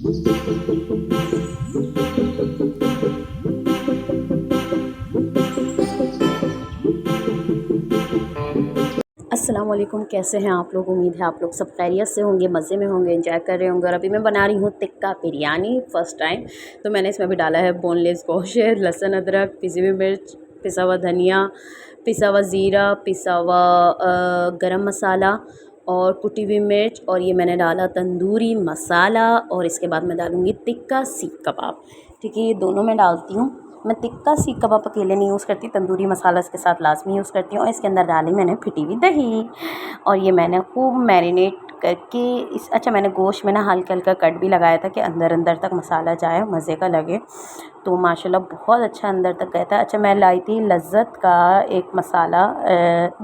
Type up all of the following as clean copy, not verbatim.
अस्सलाम वालेकुम, कैसे हैं आप लोग। उम्मीद है आप लोग सब खैरियत से होंगे, मज़े में होंगे, एंजॉय कर रहे होंगे। और अभी मैं बना रही हूँ टिक्का बिरयानी फ़र्स्ट टाइम। तो मैंने इसमें भी डाला है बोनलेस गोश्त, लहसुन, अदरक, पिसी हुई मिर्च, पिसा हुआ धनिया, पिसा हुआ ज़ीरा, पिसा हुआ गरम मसाला और कुटी हुई मिर्च। और ये मैंने डाला तंदूरी मसाला। और इसके बाद मैं डालूँगी टिक्का सीख कबाब। ठीक है, ये दोनों मैं डालती हूँ। मैं टिक्का सीख कबाब अकेले नहीं यूज़ करती, तंदूरी मसाला इसके साथ लाज़मी यूज़ करती हूँ। और इसके अंदर डाली मैंने फिटी हुई दही। और ये मैंने खूब मैरिनेट करके अच्छा, मैंने गोश्त में ना हल्का हल्का कट भी लगाया था कि अंदर अंदर तक मसाला जाए, मज़े का लगे। तो माशाल्लाह बहुत अच्छा अंदर तक गया था। अच्छा, मैं लाई थी लज़्ज़त का एक मसाला,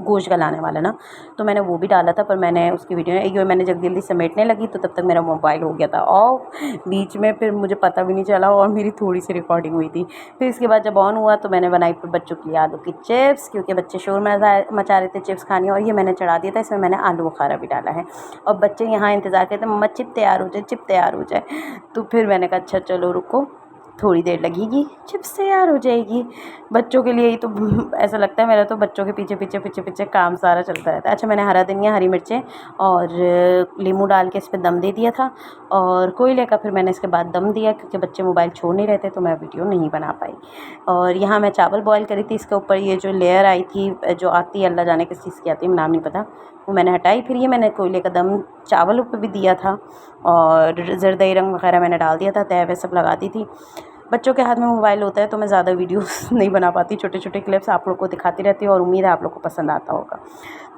गोश्त गलाने वाला ना, तो मैंने वो भी डाला था, पर मैंने उसकी वीडियो ये मैंने जल्दी जल्दी समेटने लगी तो तब तक मेरा मोबाइल हो गया था ऑफ बीच में, फिर मुझे पता भी नहीं चला और मेरी थोड़ी सी रिकॉर्डिंग हुई थी। फिर इसके बाद जब ऑन हुआ तो मैंने बनाई फिर बच्चों के लिए आलू की चिप्स, क्योंकि बच्चे शोर मचा रहे थे चिप्स खानी। और ये मैंने चढ़ा दिया था, इसमें मैंने आलू बुखारा भी डाला है। और बच्चे यहाँ इंतज़ार करते मम्मा चिप तैयार हो जाए, चिप तैयार हो जाए। तो फिर मैंने कहा अच्छा चलो रुको, थोड़ी देर लगेगी, चिप्स तैयार हो जाएगी। बच्चों के लिए ही तो ऐसा लगता है, मेरा तो बच्चों के पीछे पीछे पीछे पीछे काम सारा चलता रहता है। अच्छा, मैंने हरा धनिया, हरी मिर्चें और नींबू डाल के इस पर दम दे दिया था। और कोयले का फिर मैंने इसके बाद दम दिया, क्योंकि बच्चे मोबाइल छोड़ नहीं रहते तो मैं वीडियो नहीं बना पाई। और यहाँ मैं चावल बॉयल करी थी, इसके ऊपर ये जो लेयर आई थी, जो आती है अल्लाह जाने किस चीज़ की आती है, नाम नहीं पता, वो मैंने हटाई। फिर ये मैंने कोयले का दम चावलों पे भी दिया था। और जरदई रंग वगैरह मैंने डाल दिया था, तवे सब लगा दी थी। बच्चों के हाथ में मोबाइल होता है तो मैं ज़्यादा वीडियोस नहीं बना पाती, छोटे छोटे क्लिप्स आप लोग को दिखाती रहती हूँ और उम्मीद है आप लोग को पसंद आता होगा।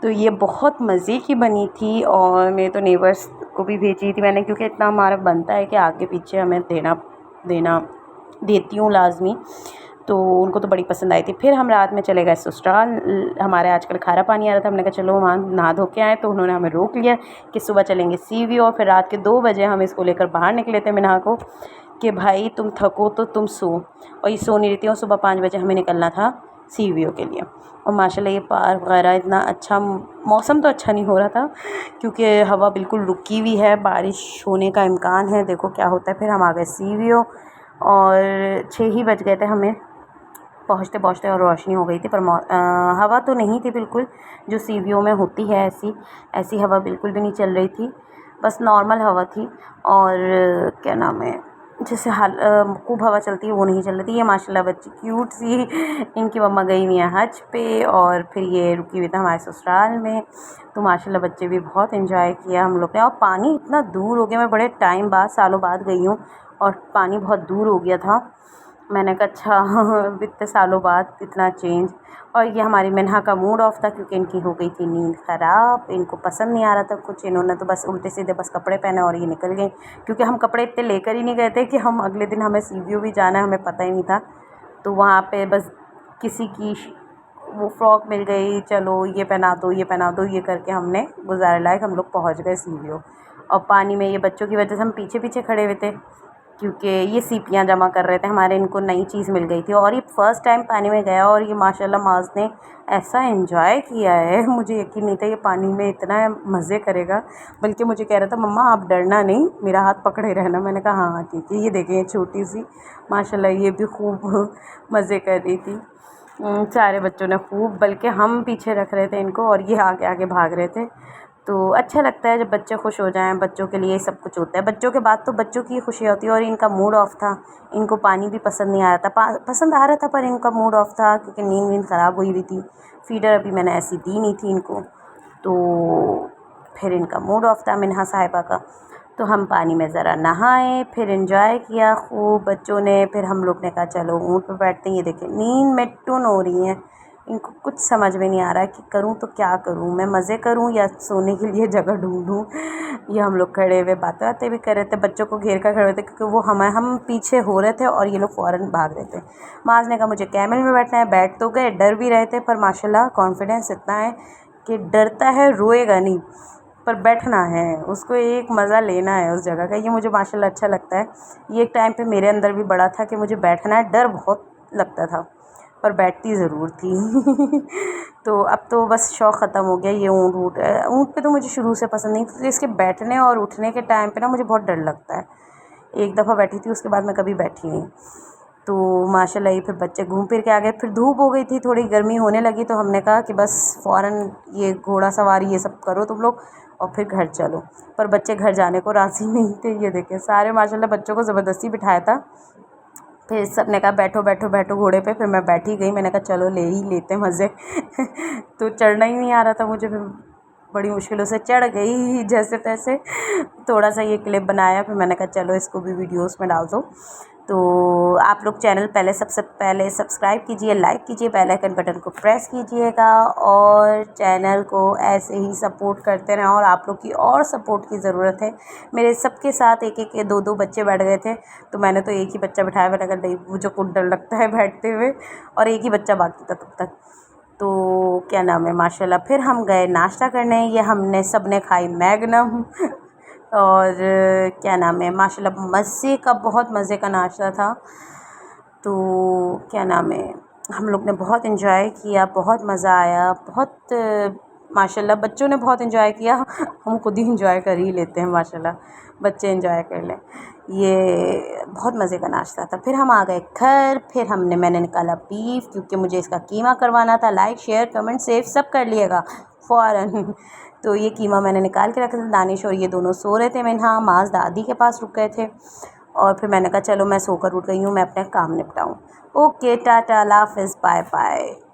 तो ये बहुत मज़े की बनी थी और मेरे तो नेबर्स को भी भेजी थी मैंने, क्योंकि इतना हमारा बनता है कि आगे पीछे हमें देना देती हूँ लाजमी। तो उनको तो बड़ी पसंद आई थी। फिर हम रात में चले गए ससुराल, हमारे आजकल खारा पानी आ रहा था, हमने कहा चलो वहाँ नहा धो के आए। तो उन्होंने हमें रोक लिया कि सुबह चलेंगे सी वी। और फिर रात के 2 बजे हम इसको लेकर बाहर निकले थे मिन्हा को, कि भाई तुम थको तो तुम सो। और ये सो नहीं रही थी और सुबह 5 बजे हमें निकलना था सी वी ओ के लिए। और माशाल्लाह ये पार्क वगैरह इतना अच्छा, मौसम तो अच्छा नहीं हो रहा था क्योंकि हवा बिल्कुल रुकी हुई है, बारिश होने का इम्कान है, देखो क्या होता है। फिर हम आ गए सी वी ओ और 6 ही बज गए थे हमें पहुँचते पहुँचते, और रोशनी हो गई थी। पर हवा तो नहीं थी बिल्कुल जो सी वी ओ में होती है, ऐसी हवा बिल्कुल भी नहीं चल रही थी, बस नॉर्मल हवा थी। और क्या नाम है, जैसे खूब हवा चलती है वो नहीं चल रही थी। ये माशाल्लाह बच्ची क्यूट सी इनकी मम्मा गई हुई है हज पे, और फिर ये रुकी हुई था हमारे ससुराल में। तो माशाल्लाह बच्चे भी बहुत एंजॉय किया हम लोग ने। और पानी इतना दूर हो गया, मैं बड़े टाइम बाद, सालों बाद गई हूँ और पानी बहुत दूर हो गया था। मैंने कहा अच्छा इतने सालों बाद इतना चेंज। और ये हमारी मिन्हा का मूड ऑफ था क्योंकि इनकी हो गई थी नींद ख़राब, इनको पसंद नहीं आ रहा था कुछ, इन्होंने तो बस उल्टे सीधे बस कपड़े पहने और ये निकल गई, क्योंकि हम कपड़े इतने लेकर ही नहीं गए थे कि हम अगले दिन हमें सी वी ओ भी जाना है, हमें पता ही नहीं था। तो वहाँ पे बस किसी की वो फ्रॉक मिल गई, चलो ये पहना दो ये पहना दो, ये करके हमने गुजारे लायक हम लोग पहुँच गए सी वी ओ। और पानी में ये बच्चों की वजह से हम पीछे पीछे खड़े हुए थे, क्योंकि ये सीपियाँ जमा कर रहे थे हमारे, इनको नई चीज़ मिल गई थी। और ये फ़र्स्ट टाइम पानी में गया और ये माशाल्लाह माज़ ने ऐसा एंजॉय किया है, मुझे यकीन नहीं था ये पानी में इतना मज़े करेगा। बल्कि मुझे कह रहा था मम्मा आप डरना नहीं, मेरा हाथ पकड़े रहना। मैंने कहा हाँ हाँ ठीक है। ये देखें ये छोटी सी माशाल्लाह ये भी खूब मज़े कर रही थी। सारे बच्चों ने खूब, बल्कि हम पीछे रख रहे थे इनको और ये आगे आगे भाग रहे थे। तो अच्छा लगता है जब बच्चे खुश हो जाएं, बच्चों के लिए सब कुछ होता है। बच्चों के बाद तो बच्चों की खुशी होती है। और इनका मूड ऑफ था, इनको पानी भी पसंद नहीं आ रहा था, पसंद आ रहा था पर इनका मूड ऑफ था क्योंकि नींद ख़राब हुई हुई थी। फीडर अभी मैंने ऐसी दी नहीं थी इनको, तो फिर इनका मूड ऑफ था मिन्हा साहिबा का। तो हम पानी में ज़रा नहाए, फिर एंजॉय किया खूब बच्चों ने। फिर हम लोग ने कहा चलो ऊँट पर बैठते हैं। ये देखें नींद में टुन हो रही हैं, इनको कुछ समझ में नहीं आ रहा है कि करूँ तो क्या करूँ, मैं मज़े करूँ या सोने के लिए जगह ढूंढूँ। ये हम लोग खड़े हुए बातें बातें भी कर रहे थे, बच्चों को घेर कर खड़े हुए थे क्योंकि वो हम पीछे हो रहे थे और ये लोग फ़ौरन भाग रहे थे। माज ने कहा मुझे कैमल में बैठना है, बैठ तो गए, डर भी रहे थे पर माशाल्लाह कॉन्फिडेंस इतना है कि डरता है रोएगा नहीं, पर बैठना है उसको, एक मज़ा लेना है उस जगह का। ये मुझे माशाल्लाह अच्छा लगता है। ये एक टाइम पे मेरे अंदर भी बड़ा था कि मुझे बैठना है, डर बहुत लगता था पर बैठती ज़रूर थी तो अब तो बस शौक़ ख़त्म हो गया। ये ऊँट पे तो मुझे शुरू से पसंद नहीं, तो इसके बैठने और उठने के टाइम पे ना मुझे बहुत डर लगता है एक दफ़ा बैठी थी, उसके बाद मैं कभी बैठी नहीं। तो माशाल्लाह ये फिर बच्चे घूम फिर के आ गए। फिर धूप हो गई थी, थोड़ी गर्मी होने लगी, तो हमने कहा कि बस फ़ौरन ये घोड़ा सवारी ये सब करो तुम लोग और फिर घर चलो। पर बच्चे घर जाने को राज़ी नहीं थे। ये देखें सारे माशाल्लाह बच्चों को ज़बरदस्ती बिठाया था। फिर सब ने कहा बैठो बैठो बैठो घोड़े पे। फिर मैं बैठी गई, मैंने कहा चलो ले ही लेते मज़े। तो चढ़ना ही नहीं आ रहा था मुझे, फिर बड़ी मुश्किलों से चढ़ गई जैसे तैसे। थोड़ा सा ये क्लिप बनाया, फिर मैंने कहा चलो इसको भी वीडियोस में डाल दो। तो आप लोग चैनल पहले सबसे पहले सब्सक्राइब कीजिए, लाइक कीजिए, बेल आइकन बटन को प्रेस कीजिएगा और चैनल को ऐसे ही सपोर्ट करते रहें। और आप लोग की और सपोर्ट की ज़रूरत है। मेरे सबके साथ एक एक दो दो बच्चे बैठ गए थे, तो मैंने तो एक ही बच्चा बिठाया। मैंने कहा नहीं, मुझे खुद डर लगता है बैठते हुए, और एक ही बच्चा बाकी था तब तक। तो क्या नाम है माशाल्लाह फिर हम गए नाश्ता करने। ये हमने सब ने खाई मैगनम। और क्या नाम है माशाल्लाह मज़े का, बहुत मज़े का नाश्ता था। तो क्या नाम है, हम लोग ने बहुत इन्जॉय किया, बहुत मज़ा आया, बहुत माशाल्लाह बच्चों ने बहुत इन्जॉय किया। हम खुद ही इन्जॉय कर ही लेते हैं माशाल्लाह, बच्चे इन्जॉय कर लें। ये बहुत मज़े का नाश्ता था। फिर हम आ गए घर। फिर मैंने निकाला बीफ, क्योंकि मुझे इसका कीमा करवाना था। लाइक शेयर कमेंट सेव सब कर लिएगा फ़ौरन। तो ये कीमा मैंने निकाल के रखा था। दानिश और ये दोनों सो रहे थे। मैं हाँ माज़ दादी के पास रुक गए थे, और फिर मैंने कहा चलो मैं सोकर उठ गई हूँ, मैं अपना काम निपटाऊँ। ओके टाटा, अल्लाह हाफ़िज़, बाय बाय।